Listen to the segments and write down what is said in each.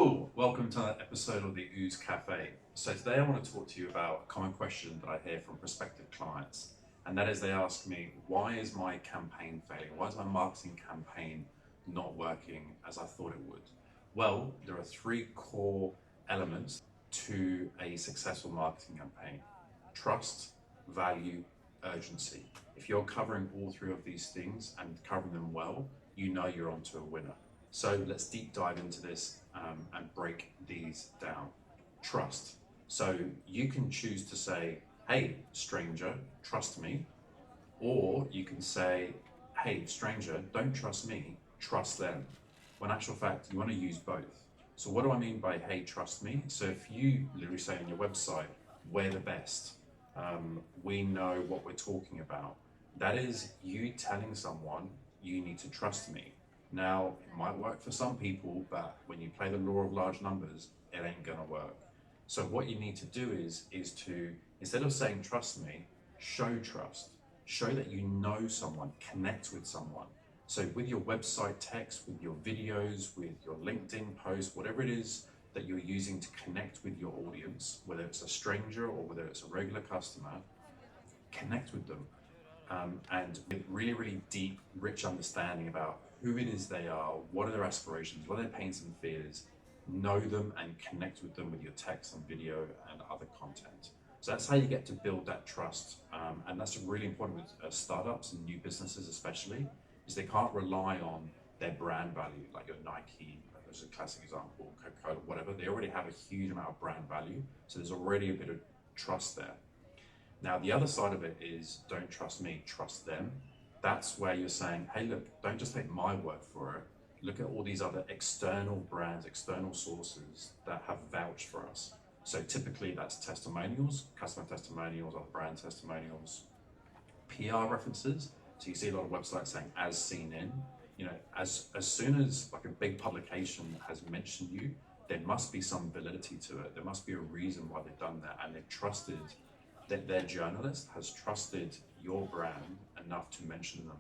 Hello, welcome to another episode of the Ooze Cafe. So today I want to talk to you about a common question that I hear from prospective clients, and that is they ask me, why is my campaign failing? Why is my marketing campaign not working as I thought it would? Well, there are three core elements to a successful marketing campaign: trust, value, urgency. If you're covering all three of these things and covering them well, you know you're onto a winner. So let's deep dive into this and break these down. Trust. So you can choose to say, hey, stranger, trust me. Or you can say, hey, stranger, don't trust me, trust them. When in actual fact, you want to use both. So what do I mean by, hey, trust me? So if you literally say on your website, we're the best, we know what we're talking about, that is you telling someone you need to trust me. Now, it might work for some people, but when you play the law of large numbers, it ain't gonna work. So what you need to do is to, instead of saying trust me, show trust. Show that you know someone, connect with someone. So with your website text, with your videos, with your LinkedIn post, whatever it is that you're using to connect with your audience, whether it's a stranger or whether it's a regular customer, connect with them. And with really, really deep, rich understanding about who it is they are, what are their aspirations, what are their pains and fears, know them and connect with them with your text and video and other content. So that's how you get to build that trust. And that's really important with startups and new businesses especially, is they can't rely on their brand value, like your Nike, there's a classic example, Coca-Cola, whatever. They already have a huge amount of brand value. So there's already a bit of trust there. Now, the other side of it is don't trust me, trust them. That's where you're saying, hey, look, don't just take my word for it. Look at all these other external brands, external sources that have vouched for us. So typically that's testimonials, customer testimonials, other brand testimonials, PR references. So you see a lot of websites saying as seen in, as soon as like a big publication has mentioned you, there must be some validity to it. There must be a reason why they've done that, and they've trusted that their journalist has trusted your brand enough to mention them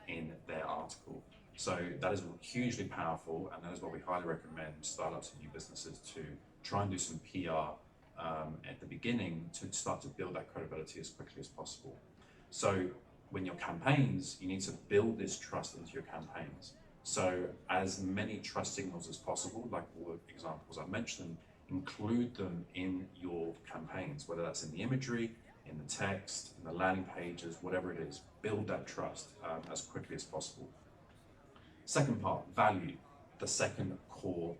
in their article. So that is hugely powerful, and that is why we highly recommend startups and new businesses to try and do some PR at the beginning to start to build that credibility as quickly as possible. So when your campaigns, you need to build this trust into your campaigns. So as many trust signals as possible, like all the examples I mentioned, include them in your campaigns, whether that's in the imagery, in the text, in the landing pages, whatever it is. Build that trust as quickly as possible. Second part, value, the second core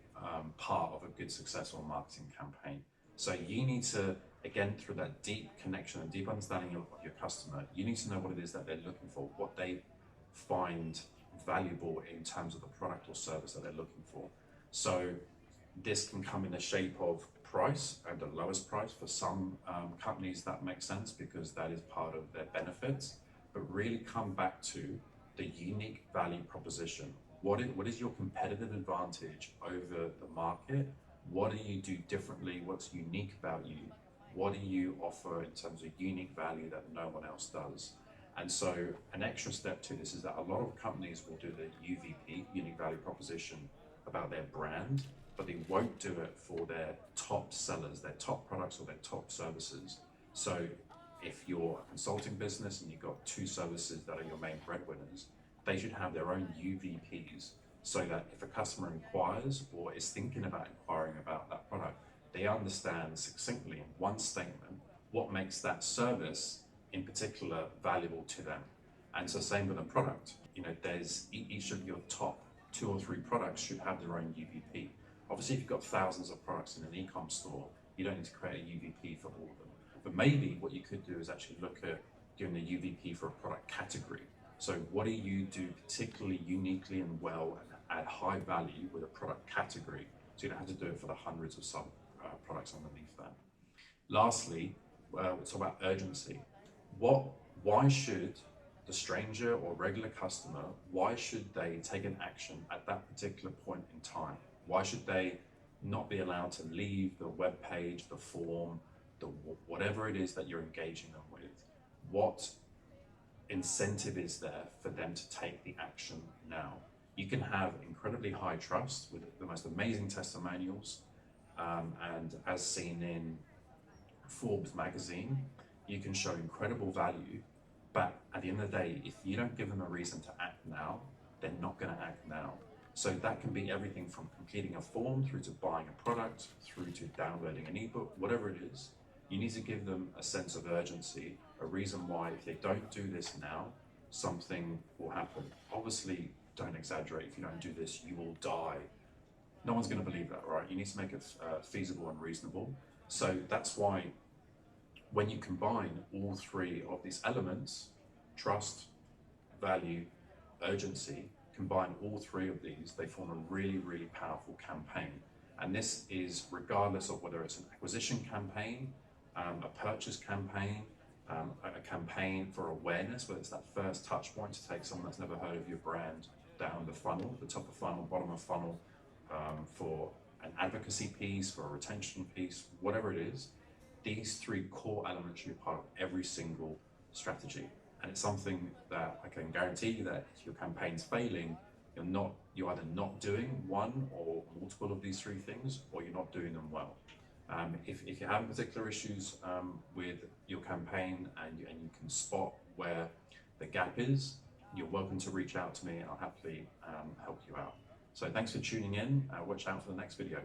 part of a good successful marketing campaign. So you need to, again, through that deep connection and deep understanding of your customer, you need to know what it is that they're looking for, what they find valuable in terms of the product or service that they're looking for. So this can come in the shape of price and the lowest price. For some companies that makes sense because that is part of their benefits, but really come back to the unique value proposition. What is your competitive advantage over the market? What do you do differently? What's unique about you? What do you offer in terms of unique value that no one else does? And so an extra step to this is that a lot of companies will do the UVP, unique value proposition, about their brand, but they won't do it for their top sellers, their top products or their top services. So if you're a consulting business and you've got two services that are your main breadwinners, they should have their own UVPs so that if a customer inquires or is thinking about inquiring about that product, they understand succinctly in one statement what makes that service in particular valuable to them. And so same with a product. There's each of your top 2 or 3 products should have their own UVP. Obviously, if you've got thousands of products in an e-com store, you don't need to create a UVP for all of them. But maybe what you could do is actually look at doing a UVP for a product category. So what do you do particularly uniquely and well and at high value with a product category? So you don't have to do it for the hundreds of sub products underneath that. Lastly, we'll talk about urgency. Why should the stranger or regular customer, why should they take an action at that particular point in time? Why should they not be allowed to leave the web page, the form, whatever it is that you're engaging them with? What incentive is there for them to take the action now? You can have incredibly high trust with the most amazing testimonials, and as seen in Forbes magazine, you can show incredible value, but at the end of the day, if you don't give them a reason to act now, they're not going to act now. So that can be everything from completing a form through to buying a product, through to downloading an ebook, whatever it is. You need to give them a sense of urgency, a reason why if they don't do this now, something will happen. Obviously, don't exaggerate. If you don't do this, you will die. No one's going to believe that, right? You need to make it feasible and reasonable. So that's why when you combine all three of these elements, trust, value, urgency, combine all three of these, they form a really, really powerful campaign. And this is regardless of whether it's an acquisition campaign, a purchase campaign, a campaign for awareness, whether it's that first touch point to take someone that's never heard of your brand down the funnel, the top of funnel, bottom of funnel, for an advocacy piece, for a retention piece, whatever it is. These three core elements should be part of every single strategy. And it's something that I can guarantee you that if your campaign's failing, you're either not doing one or multiple of these three things, or you're not doing them well. If you're having particular issues with your campaign and you can spot where the gap is, you're welcome to reach out to me and I'll happily help you out. So thanks for tuning in. Watch out for the next video.